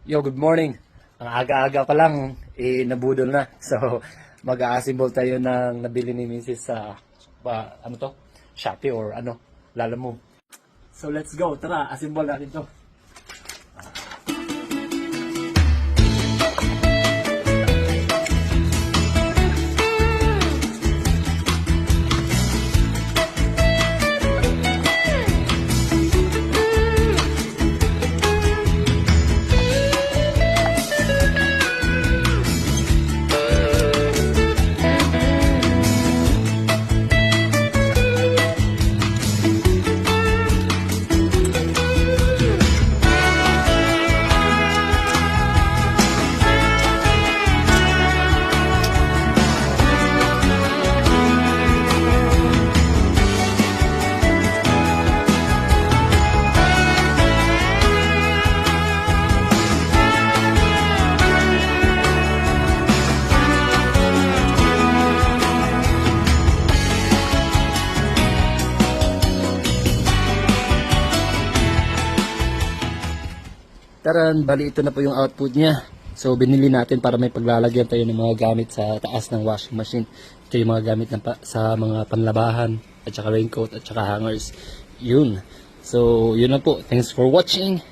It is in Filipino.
Yo, good morning. Ang aga-aga pa lang, nabudol na. So, mag-a-assemble tayo ng nabili ni Mrs. sa, Shopee or Lalamove. So, let's go. Tara, assemble natin to. Taran, bali ito na po yung output niya. So binili natin para may paglalagyan tayo ng mga gamit sa taas ng washing machine. Ito yung mga gamit sa mga panlabahan at saka raincoat at saka hangers. Yun. So yun na po. Thanks for watching.